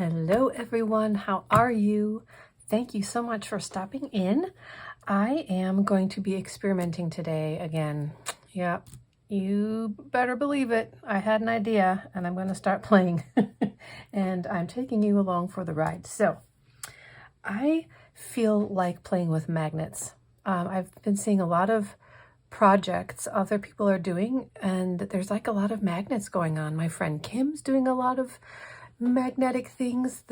Hello everyone, how are you? Thank you so much for stopping in. I am going to be experimenting today again. Yeah, you better believe it. I had an idea and I'm going to start playing and I'm taking you along for the ride. So I feel like playing with magnets. I've been seeing a lot of projects other people are doing, and there's like a lot of magnets going on. My friend Kim's doing a lot of magnetic things.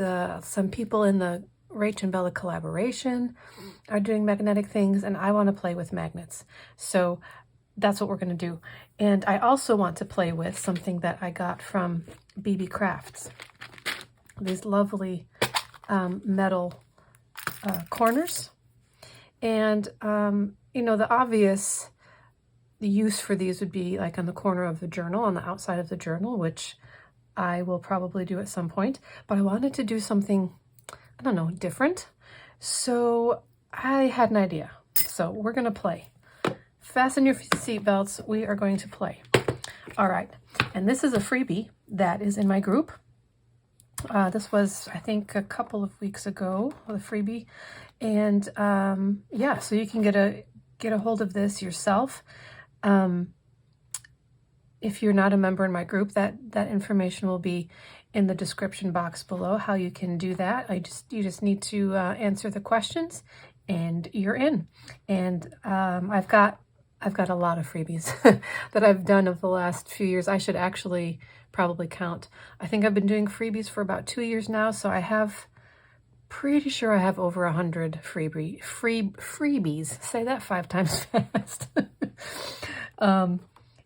Some people in the Rach and Bella collaboration are doing magnetic things, and I want to play with magnets. So that's what we're going to do. And I also want to play with something that I got from Beebee Crafts. These lovely metal corners. And, you know, the obvious use for these would be like on the corner of the journal, on the outside of the journal, which I will probably do at some point, but I wanted to do something, I don't know, different. So I had an idea. So we're going to play. Fasten your seatbelts. We are going to play. All right. And this is a freebie that is in my group. This was, I think, a couple of weeks ago, the freebie. And yeah, so you can get a hold of this yourself. If you're not a member in my group, that information will be in the description box below, how you can do that. You just need to answer the questions and you're in. And I've got a lot of freebies that I've done over the last few years. I should actually probably count. I think I've been doing freebies for about 2 years now, so I have pretty sure I have over 100 freebies. Say that 5 times fast.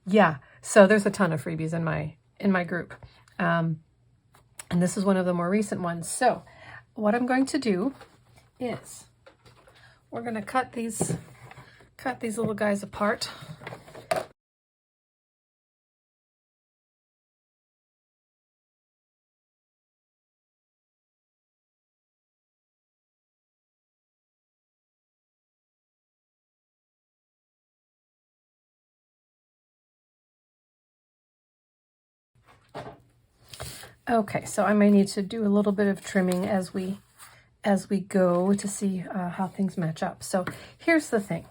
Yeah, so there's a ton of freebies in my group. And this is one of the more recent ones. So what I'm going to do is we're going to cut these little guys apart. Okay, so I may need to do a little bit of trimming as we go to see how things match up. So here's the thing.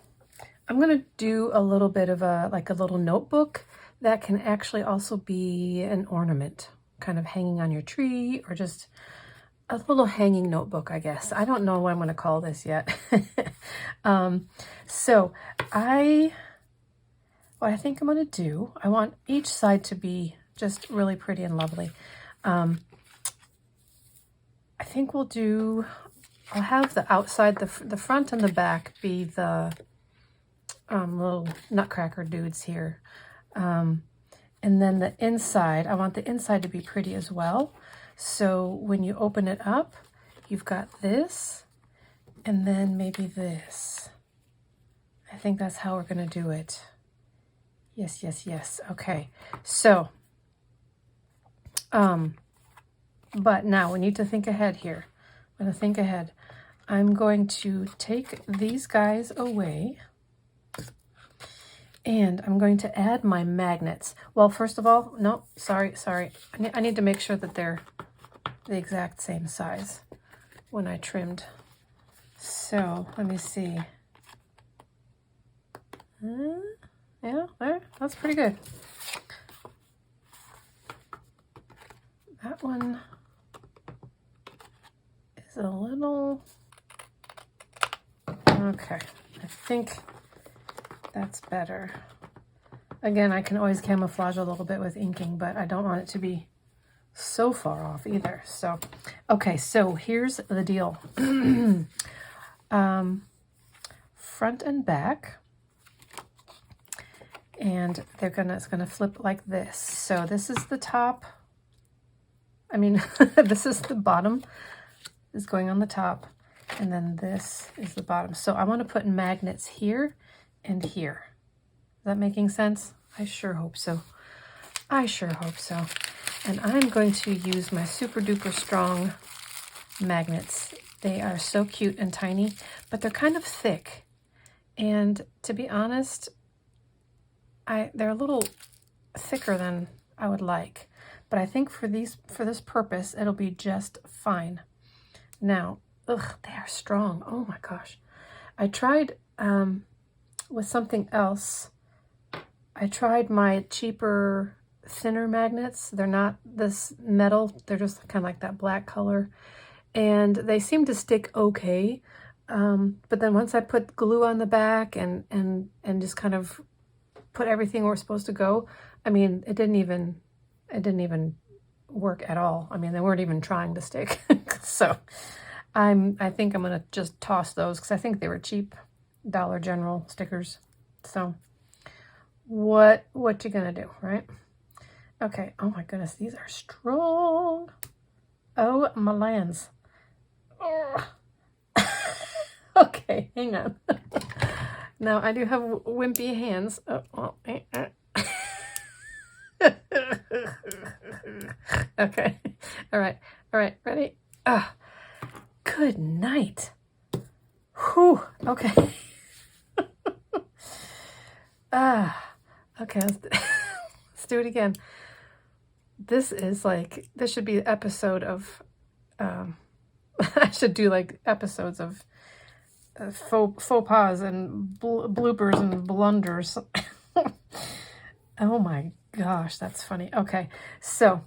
I'm going to do a little bit of a little notebook that can actually also be an ornament, kind of hanging on your tree, or just a little hanging notebook, I guess. I don't know what I'm going to call this yet. So what I think I'm going to do, I want each side to be just really pretty and lovely. I think I'll have the outside, the front and the back be the little nutcracker dudes here. And then the inside, I want the inside to be pretty as well. So when you open it up, you've got this, and then maybe this. I think that's how we're going to do it. Yes, yes, yes. Okay. So, but now we need to think ahead here. I'm going to think ahead. I'm going to take these guys away and I'm going to add my magnets. Well, first of all, no, sorry. I need to make sure that they're the exact same size when I trimmed. So let me see. Yeah, there, that's pretty good. That one is a little, okay, I think that's better. Again, I can always camouflage a little bit with inking, but I don't want it to be so far off either. So, okay, so here's the deal. Front and back, and it's gonna flip like this. So this is the top. I mean, this is the bottom, is going on the top, and then this is the bottom. So I want to put magnets here and here. Is that making sense? I sure hope so. I sure hope so. And I'm going to use my super duper strong magnets. They are so cute and tiny, but they're kind of thick. And to be honest, they're a little thicker than I would like. but I think for this purpose, it'll be just fine. Now, ugh, they are strong. Oh my gosh. I tried with something else. I tried my cheaper, thinner magnets. They're not this metal. They're just kind of like that black color. And they seem to stick okay. But then once I put glue on the back and just kind of put everything where it's supposed to go, I mean, it didn't even work at all. I mean, they weren't even trying to stick. So I think I'm gonna just toss those because I think they were cheap Dollar General stickers. So what you gonna do, right? Okay. Oh my goodness, these are strong. Oh my lands. Oh. Okay, hang on. Now I do have wimpy hands. Oh, Okay. All right. Ready? Good night. Whew. Okay. Okay. Let's do it again. This should be an episode of. I should do like episodes of faux pas and bloopers and blunders. Oh my gosh, that's funny. Okay, so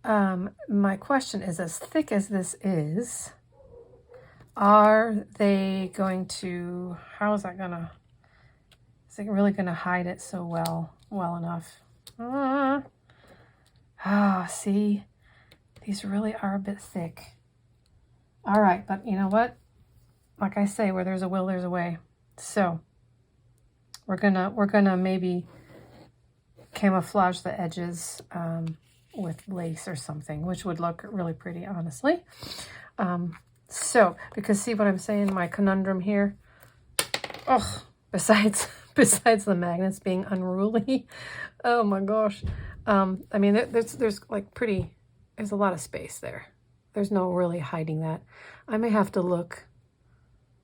my question is, as thick as this is, are they going to, is it really gonna hide it so well enough? See, these really are a bit thick. All right, but you know what? Like I say, where there's a will, there's a way. So we're gonna maybe camouflage the edges with lace or something, which would look really pretty, honestly. So because see what I'm saying, my conundrum here. Oh, besides the magnets being unruly, oh my gosh. I mean, there's like there's a lot of space there. There's no really hiding that. I may have to look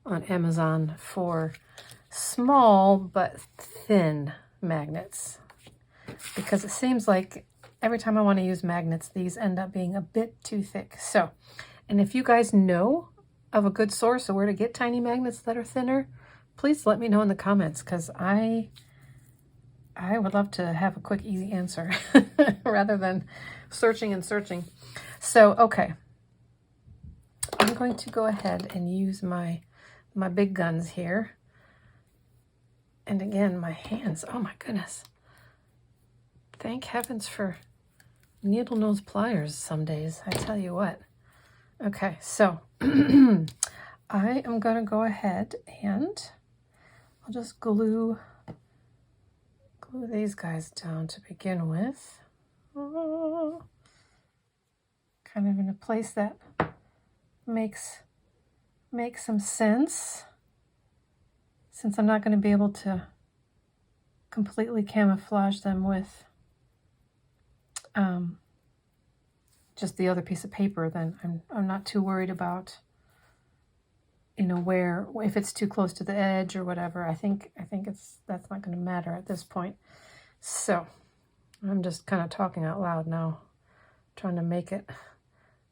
on Amazon for small but thin magnets, because it seems like every time I want to use magnets, these end up being a bit too thick. So, and if you guys know of a good source of where to get tiny magnets that are thinner, please let me know in the comments, because I would love to have a quick, easy answer rather than searching and searching. So, okay. I'm going to go ahead and use my big guns here. And again, my hands, oh my goodness. Thank heavens for needle nose pliers some days, I tell you what. Okay, so I am going to go ahead and I'll just glue these guys down to begin with. Oh, kind of in a place that makes some sense, since I'm not going to be able to completely camouflage them with just the other piece of paper. Then I'm not too worried about, you know, where, if it's too close to the edge or whatever. I think that's not going to matter at this point. So I'm just kind of talking out loud now, trying to make it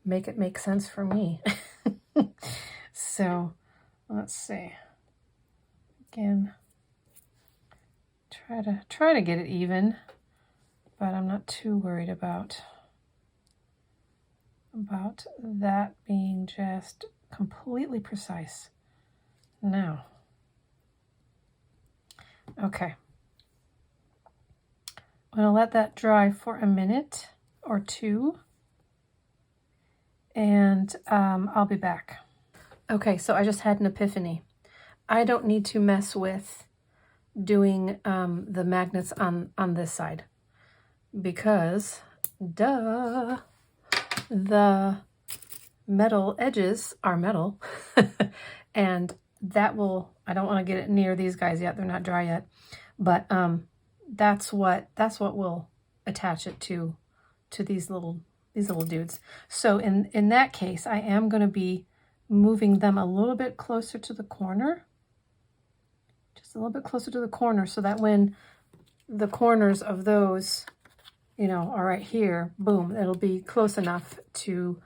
make sense for me. So let's see. Again, try to get it even, but I'm not too worried about that being just completely precise. Now, okay, I'm gonna let that dry for a minute or two, and I'll be back. Okay, so I just had an epiphany. I don't need to mess with doing the magnets on this side, because duh, the metal edges are metal and that will, I don't want to get it near these guys yet, they're not dry yet, but that's what will attach it to these little dudes. So in that case, I am going to be moving them a little bit closer to the corner, just a little bit closer to the corner, so that when the corners of those you know, or right here, boom, it'll be close enough to,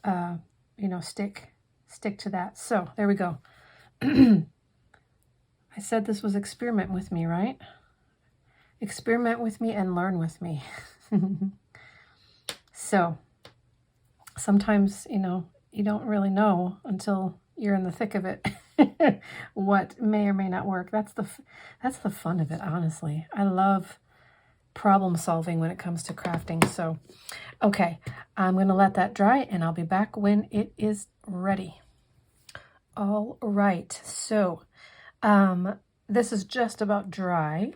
you know, stick to that. So there we go. I said this was experiment with me, right? Experiment with me and learn with me. So sometimes, you know, you don't really know until you're in the thick of it what may or may not work. That's the fun of it, honestly. I love problem solving when it comes to crafting. So, okay, I'm going to let that dry and I'll be back when it is ready. All right, so this is just about dry.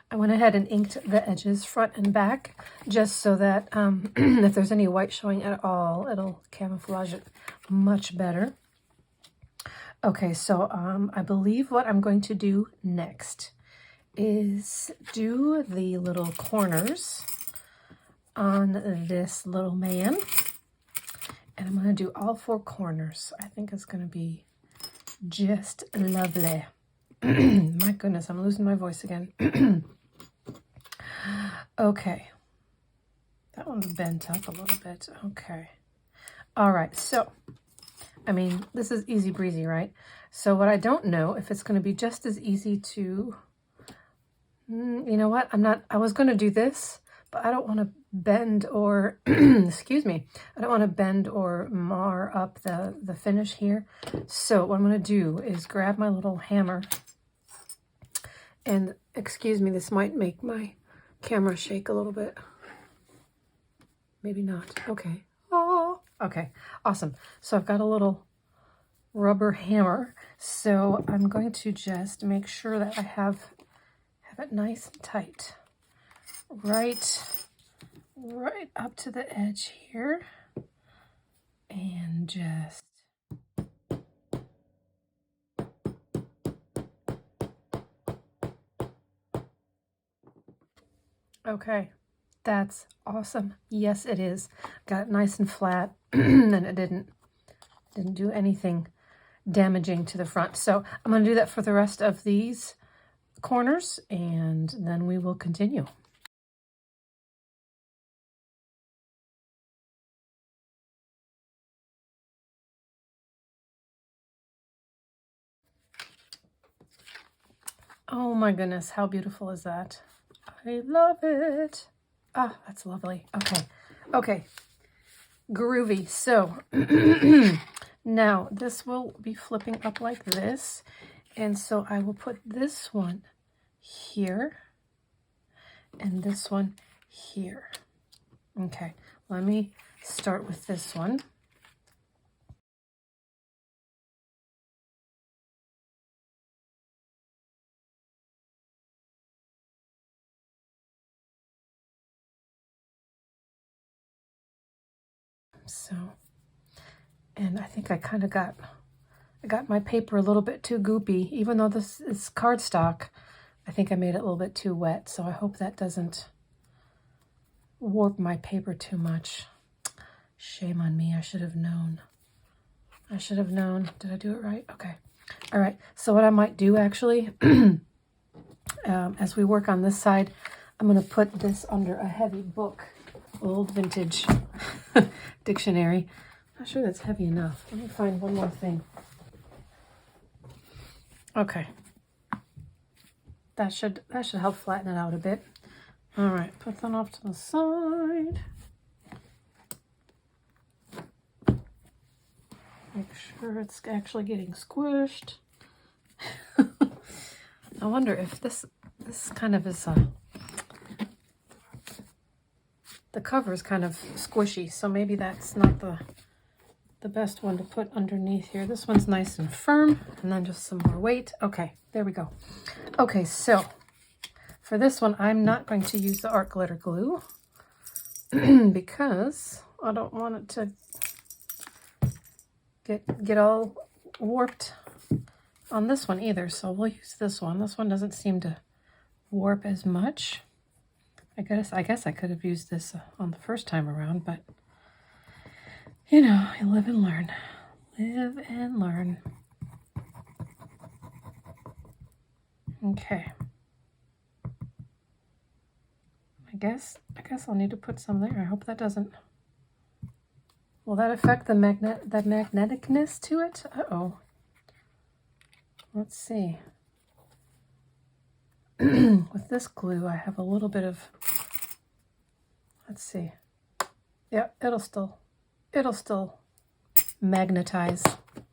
I went ahead and inked the edges front and back just so that if there's any white showing at all, it'll camouflage it much better. Okay, so I believe what I'm going to do next is do the little corners on this little man. And I'm going to do all 4 corners. I think it's going to be just lovely. My goodness, I'm losing my voice again. Okay. That one's bent up a little bit. Okay. All right, so I mean, this is easy breezy, right? So what I don't know if it's going to be just as easy to, you know what? I was going to do this, but I don't want to bend or, excuse me, I don't want to bend or mar up the finish here. So what I'm going to do is grab my little hammer and, excuse me, this might make my camera shake a little bit. Maybe not. Okay. Oh, okay. Awesome. So I've got a little rubber hammer. So I'm going to just make sure that I have it nice and tight. Right up to the edge here. And just okay. That's awesome. Yes, it is. Got it nice and flat and it didn't do anything damaging to the front. So I'm going to do that for the rest of these corners and then we will continue. Oh my goodness, how beautiful is that? I love it. Ah, that's lovely. Okay. Okay. Groovy. So now this will be flipping up like this. And so I will put this one here and this one here. Okay. Let me start with this one. So, and I think I kind of got my paper a little bit too goopy, even though this is cardstock. I think I made it a little bit too wet, so I hope that doesn't warp my paper too much. Shame on me, I should have known. I should have known. Did I do it right? Okay. All right, so what I might do actually, as we work on this side, I'm gonna put this under a heavy book, old vintage dictionary. Not sure that's heavy enough. Let me find one more thing. Okay. That should help flatten it out a bit. All right, put that off to the side. Make sure it's actually getting squished. I wonder if this kind of is the cover is kind of squishy, so maybe that's not the best one to put underneath here. This one's nice and firm, and then just some more weight. Okay, there we go. Okay, so for this one, I'm not going to use the art glitter glue because I don't want it to get all warped on this one either. So we'll use this one. This one doesn't seem to warp as much. I guess I could have used this on the first time around, but you know, you live and learn. Live and learn. Okay. My guess I'll need to put some there. I hope that doesn't. Will that affect the magneticness to it? Uh-oh. Let's see. With this glue, I have a little bit of, let's see. Yeah, it'll still magnetize.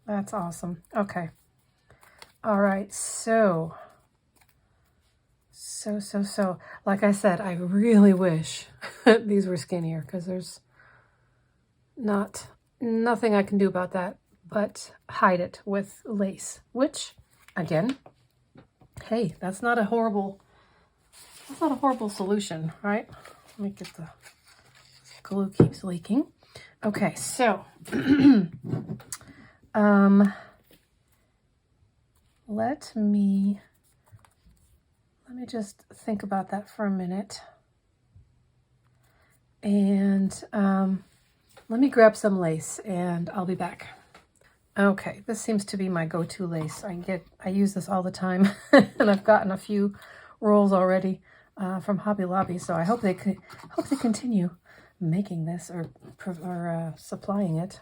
That's awesome. Okay. All right. So, like I said, I really wish these were skinnier because there's nothing I can do about that but hide it with lace, which again, hey, that's not a horrible solution, right? Let me get the glue keeps leaking. Okay, so let me just think about that for a minute. And let me grab some lace and I'll be back. Okay, this seems to be my go-to lace. I use this all the time and I've gotten a few rolls already from Hobby Lobby, so I hope they continue making this or supplying it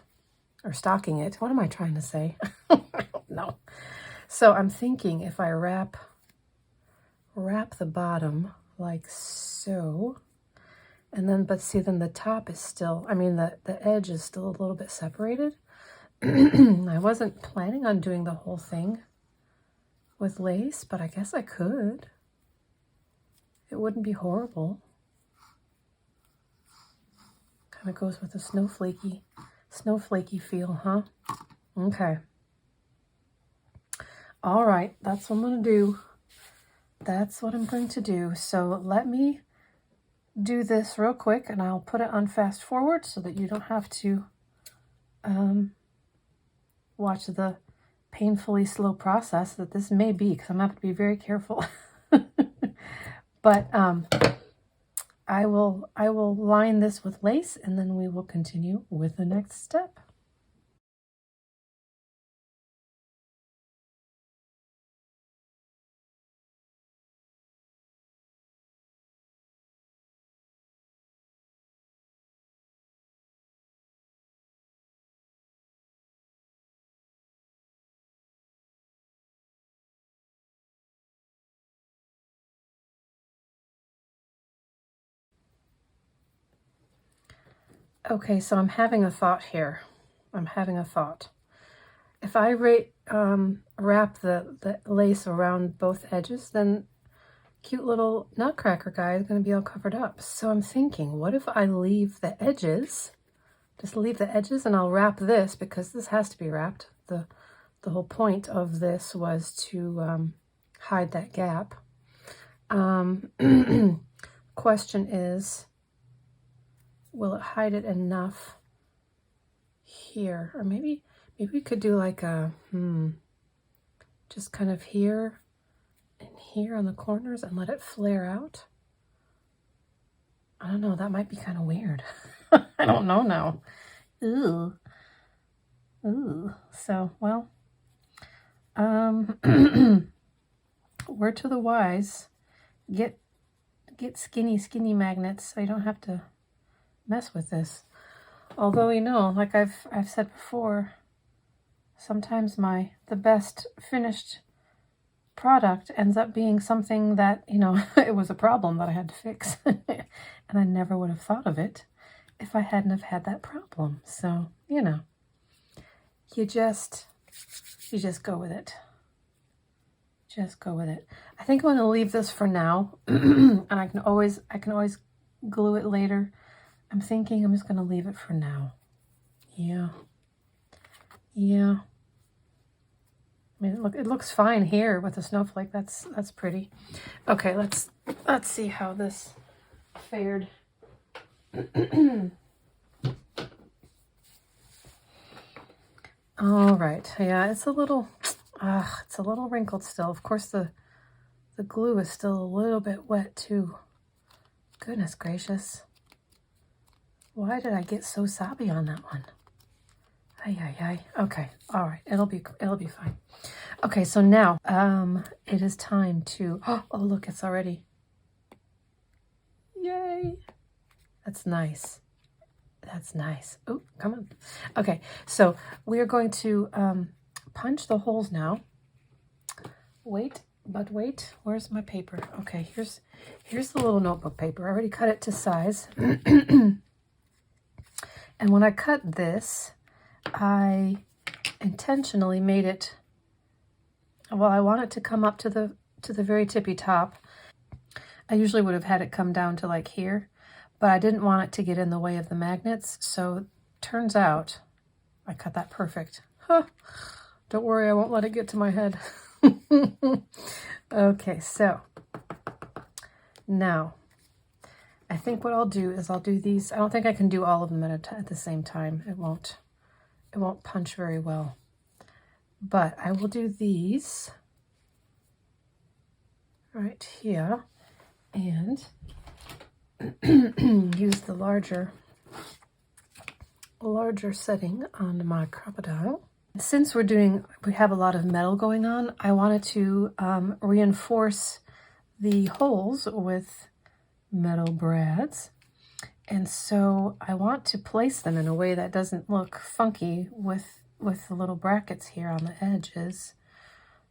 or stocking it. What am I trying to say? I don't know. So I'm thinking if I wrap the bottom like so, and then, but see, then the top is still, I mean, the edge is still a little bit separated. I wasn't planning on doing the whole thing with lace, but I guess I could. It wouldn't be horrible. Kind of goes with the snowflakey feel, huh? Okay. All right, that's what I'm going to do. That's what I'm going to do. So let me do this real quick and I'll put it on fast forward so that you don't have to watch the painfully slow process that this may be, because I'm going to have to be very careful. But I will line this with lace and then we will continue with the next step. Okay, so I'm having a thought here. If I wrap the lace around both edges, then cute little nutcracker guy is going to be all covered up. So I'm thinking, what if I leave the edges, just leave the edges, and I'll wrap this, because this has to be wrapped. The whole point of this was to hide that gap. Question is, will it hide it enough here? Or maybe we could do like a, just kind of here and here on the corners and let it flare out. I don't know, that might be kind of weird. I don't know now. Ooh. So, well, word to the wise, get skinny magnets so you don't have to mess with this. Although, you know, like I've said before, sometimes the best finished product ends up being something that, you know, it was a problem that I had to fix. And I never would have thought of it if I hadn't have had that problem. So, you know, you just go with it. Just go with it. I think I'm going to leave this for now. And I can always glue it later. I'm thinking I'm just going to leave it for now. Yeah. I mean, look, it looks fine here with the snowflake. That's pretty. Okay, let's see how this fared. All right. Yeah, it's a little wrinkled still. Of course, the glue is still a little bit wet too. Goodness gracious. Why did I get so soppy on that one? Ay. Okay. All right. It'll be fine. Okay. So now, it is time to, oh, look, it's already, Yay. That's nice. That's nice. Oh, come on. Okay, so we are going to punch the holes now. Wait, where's my paper? Okay, here's the little notebook paper. I already cut it to size. And when I cut this, I intentionally made it, well, I want it to come up to the very tippy top. I usually would have had it come down to like here, but I didn't want it to get in the way of the magnets. So turns out I cut that perfect. Huh. Don't worry, I won't let it get to my head. Okay, so now I think what I'll do is I'll do these. I don't think I can do all of them at the same time. It won't punch very well. But I will do these right here and use the larger setting on my crocodile. Since we have a lot of metal going on, I wanted to reinforce the holes with metal brads. And so I want to place them in a way that doesn't look funky with the little brackets here on the edges.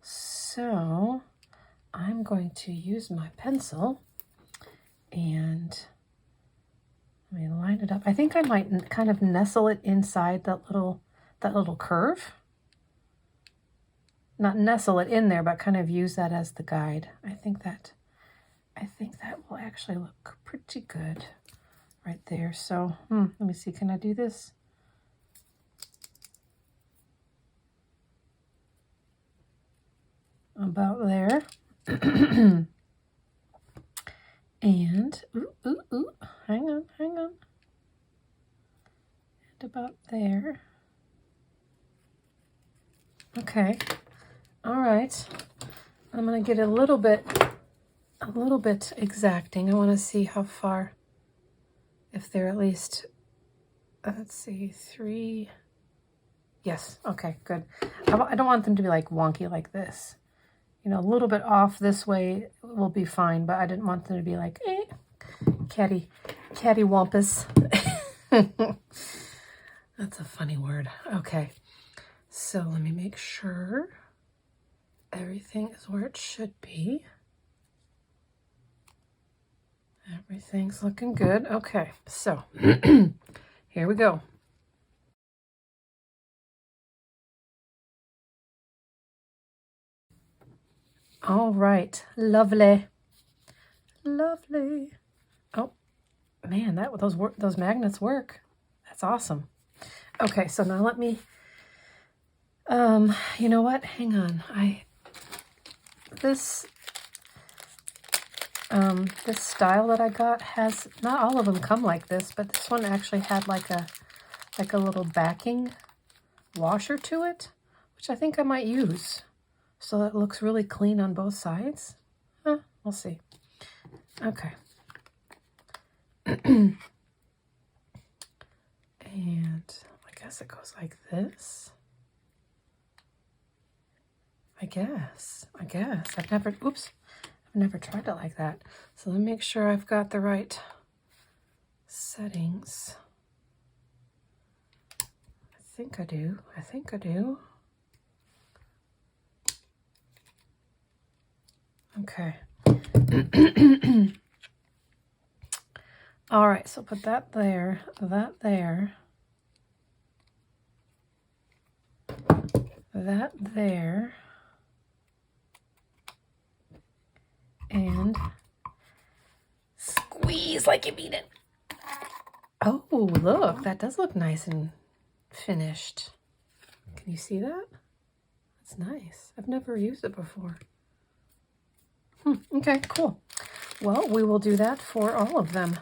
So I'm going to use my pencil and let me line it up. I think I might kind of nestle it inside that little curve. Not nestle it in there, but kind of use that as the guide. I think that will actually look pretty good right there. So let me see, can I do this? About there. And ooh, hang on. And about there. Okay. All right. I'm going to get a little bit exacting. I want to see how far, if they're at least, let's see, 3. Yes. Okay, good. I don't want them to be like wonky like this. You know, a little bit off this way will be fine, but I didn't want them to be like, catty wampus. That's a funny word. Okay. So let me make sure everything is where it should be. Everything's looking good. Okay, so here we go. All right, lovely. Oh man, those magnets work. That's awesome. Okay, so now let me. You know what? Hang on. This style that I got has, not all of them come like this, but this one actually had like a little backing washer to it, which I think I might use. So it looks really clean on both sides. We'll see. Okay. And I guess it goes like this. I guess. I've never tried it like that. So let me make sure I've got the right settings. I think I do. Okay. All right, so put that there, that there, that there, and squeeze like you mean it. Oh, look, that does look nice and finished. Can you see that? That's nice. I've never used it before. Okay, cool. Well, we will do that for all of them.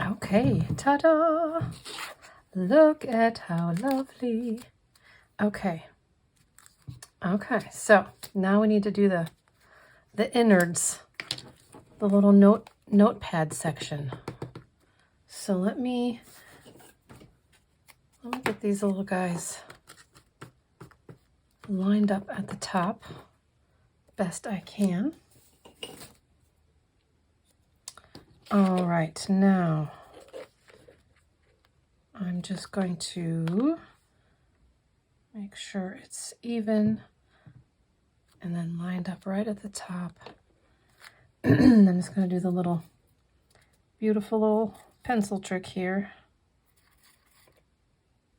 Okay, ta-da! Look at how lovely. Okay, so now we need to do the innards. the little notepad section. So let me get these little guys lined up at the top best I can. All right, now I'm just going to make sure it's even and then lined up right at the top. I'm just going to do the little beautiful little pencil trick here.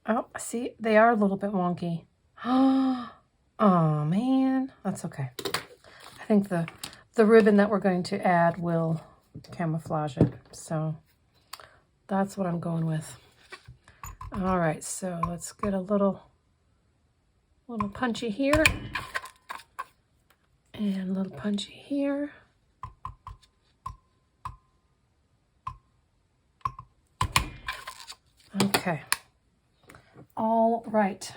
Oh, see, they are a little bit wonky. Oh man, that's okay. I think the ribbon that we're going to add will camouflage it. So that's what I'm going with. All right, so let's get a little punchy here and a little punchy here. Okay. All right.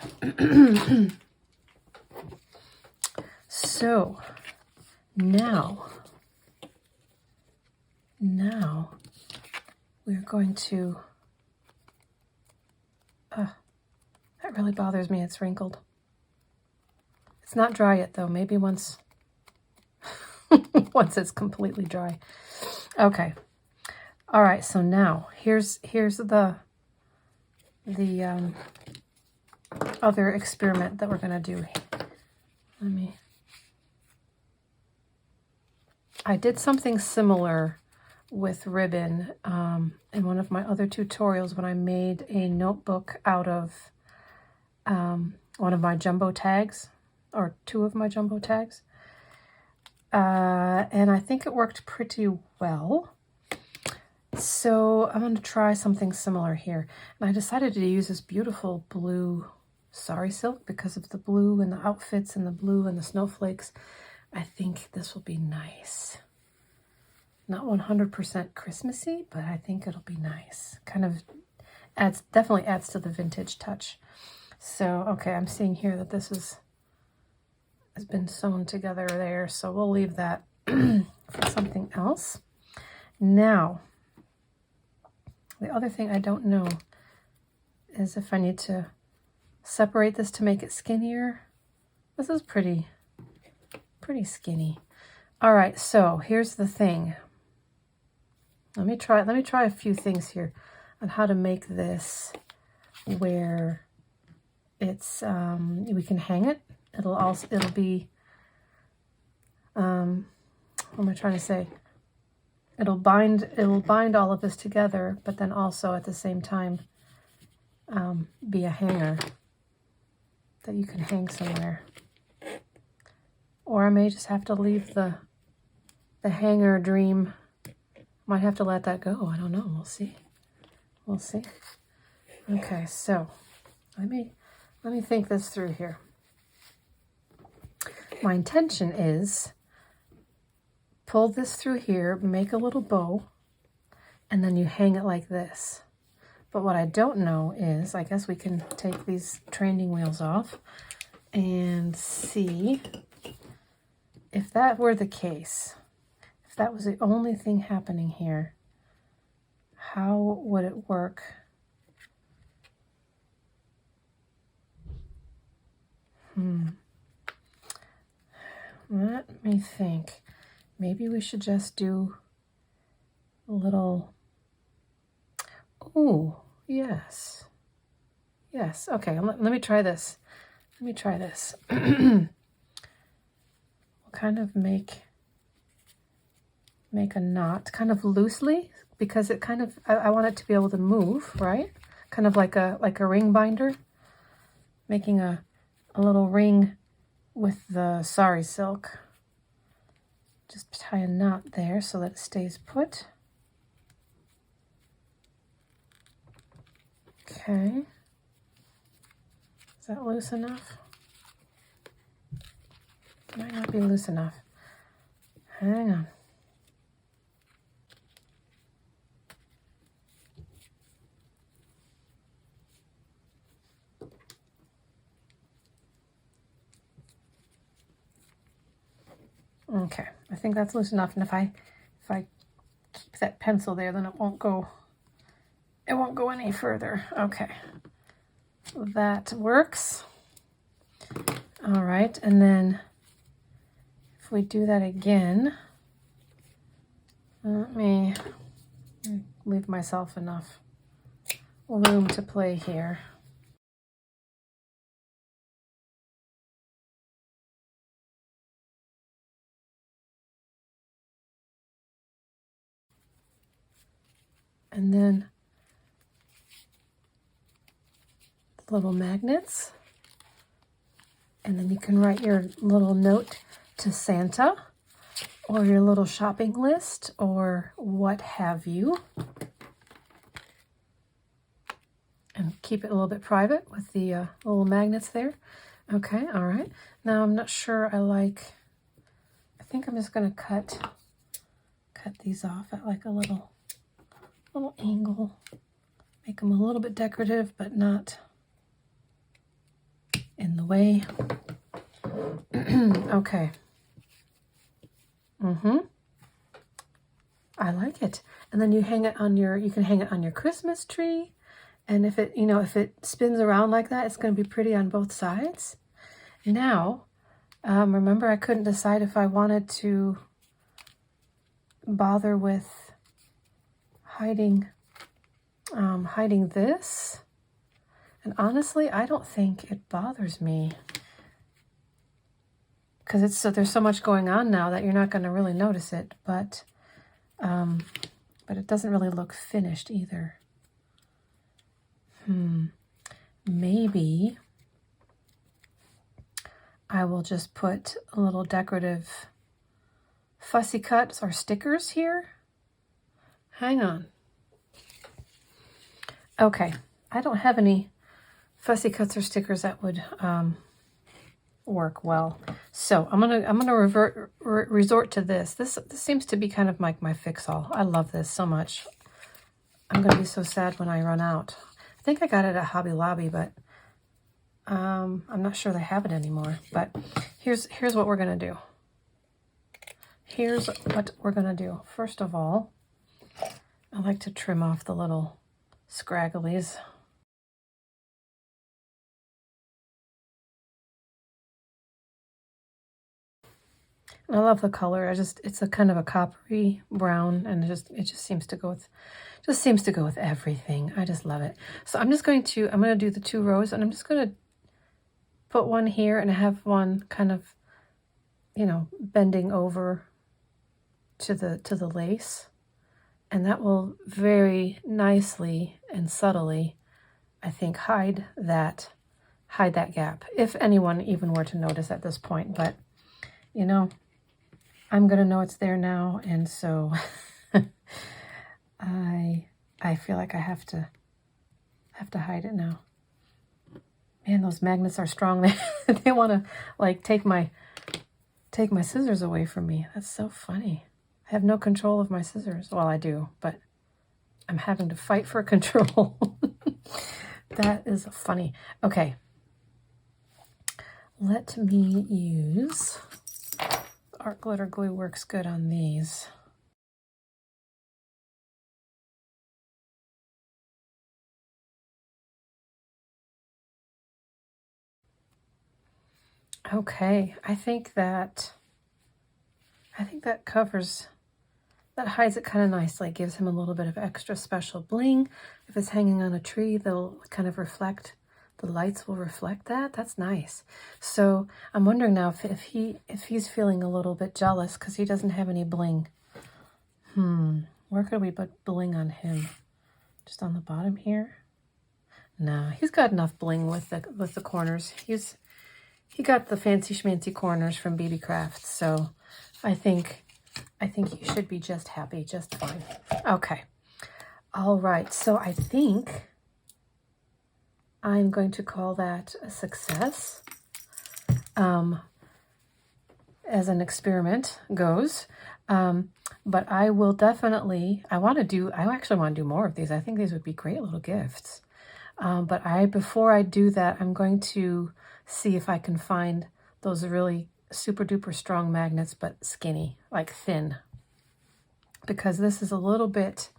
So now we're going to, that really bothers me, it's wrinkled. It's not dry yet though, maybe once, once it's completely dry. Okay. All right, so now here's the other experiment that we're going to do. I did something similar with ribbon in one of my other tutorials when I made a notebook out of one of my jumbo tags, or two of my jumbo tags. And I think it worked pretty well. So I'm going to try something similar here. And I decided to use this beautiful blue sari silk because of the blue and the outfits and the blue and the snowflakes. I think this will be nice. Not 100% Christmassy, but I think it'll be nice. Kind of definitely adds to the vintage touch. So, okay, I'm seeing here that this has been sewn together there. So we'll leave that for something else. Now, the other thing I don't know is if I need to separate this to make it skinnier. This is pretty skinny. All right, so here's the thing. Let me try a few things here on how to make this where it's we can hang it. It'll be what am I trying to say? It'll bind all of this together, but then also at the same time be a hanger that you can hang somewhere. Or I may just have to leave the hanger dream. Might have to let that go. I don't know. We'll see. We'll see. Okay, so let me think this through here. My intention is pull this through here, make a little bow, and then you hang it like this. But what I don't know is, I guess we can take these training wheels off and see if that were the case. If that was the only thing happening here, how would it work? Let me think. Maybe we should just do a little, oh, yes. Yes, okay, let me try this. Let me try this. We'll kind of make a knot, kind of loosely, because it kind of, I want it to be able to move, right? Kind of like a ring binder, making a little ring with the sari silk. Just tie a knot there so that it stays put. Okay. Is that loose enough? Might not be loose enough. Hang on. Okay, I think that's loose enough. And if if I keep that pencil there, then it won't go any further. Okay, that works. All right, and then if we do that again, let me leave myself enough room to play here. And then little magnets. And then you can write your little note to Santa or your little shopping list or what have you. And keep it a little bit private with the little magnets there. Okay, all right. Now I'm not sure I think I'm just gonna cut these off at like a little angle. Make them a little bit decorative, but not in the way. Okay. I like it. And then you hang it on you can hang it on your Christmas tree. And if it spins around like that, it's going to be pretty on both sides. Now, remember I couldn't decide if I wanted to bother with hiding this. And honestly, I don't think it bothers me. Because there's so much going on now that you're not going to really notice it, but it doesn't really look finished either. Maybe I will just put a little decorative fussy cuts or stickers here. Hang on. Okay, I don't have any fussy cuts or stickers that would work well. So I'm gonna resort to this. This seems to be kind of like my fix-all. I love this so much. I'm gonna be so sad when I run out. I think I got it at Hobby Lobby, but I'm not sure they have it anymore. But here's what we're gonna do. Here's what we're gonna do. First of all, I like to trim off the little scragglies. I love the color. It's a kind of a coppery brown, and it just seems to go with everything. I just love it. So I'm going to do the 2 rows, and I'm just going to put one here and have one kind of, bending over to the lace, and that will very nicely and subtly, I think, hide that gap, if anyone even were to notice at this point. But I'm gonna know it's there now, and so I feel like I have to hide it now. Man, those magnets are strong. They want to like take my scissors away from me. That's so funny. I have no control of my scissors. Well, I do, but I'm having to fight for control. That is funny. Okay, let me use art glitter glue. Works good on these. Okay, I think that hides it kind of nicely. It gives him a little bit of extra special bling. If it's hanging on a tree, they'll kind of reflect, the lights will reflect that. That's nice. So I'm wondering now if he's feeling a little bit jealous because he doesn't have any bling. Where could we put bling on him? Just on the bottom here? No, he's got enough bling with the corners. He got the fancy schmancy corners from Beebee Craft, so I think you should be just happy, just fine. Okay. All right, so I think I'm going to call that a success, as an experiment goes. But I will definitely, I actually want to do more of these. I think these would be great little gifts. But before I do that, I'm going to see if I can find those really super duper strong magnets, but skinny, like thin. because this is a little bit,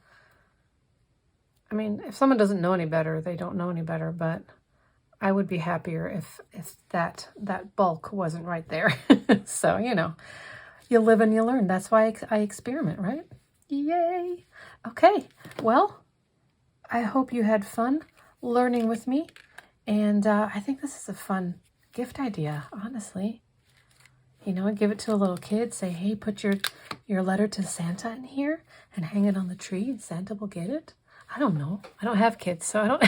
I mean, if someone doesn't know any better, they don't know any better, but I would be happier if that bulk wasn't right there. So, you know, you live and you learn. That's why I experiment, right? Yay. Okay, well, I hope you had fun learning with me. And I think this is a fun gift idea, honestly. You know, give it to a little kid. Say, hey, put your letter to Santa in here and hang it on the tree and Santa will get it. I don't know. I don't have kids, so I don't...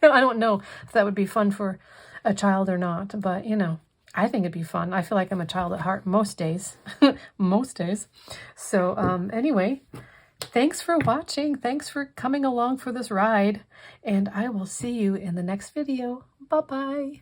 I don't know if that would be fun for a child or not, but, you know, I think it'd be fun. I feel like I'm a child at heart most days. Most days. So, anyway, thanks for watching. Thanks for coming along for this ride. And I will see you in the next video. Bye-bye.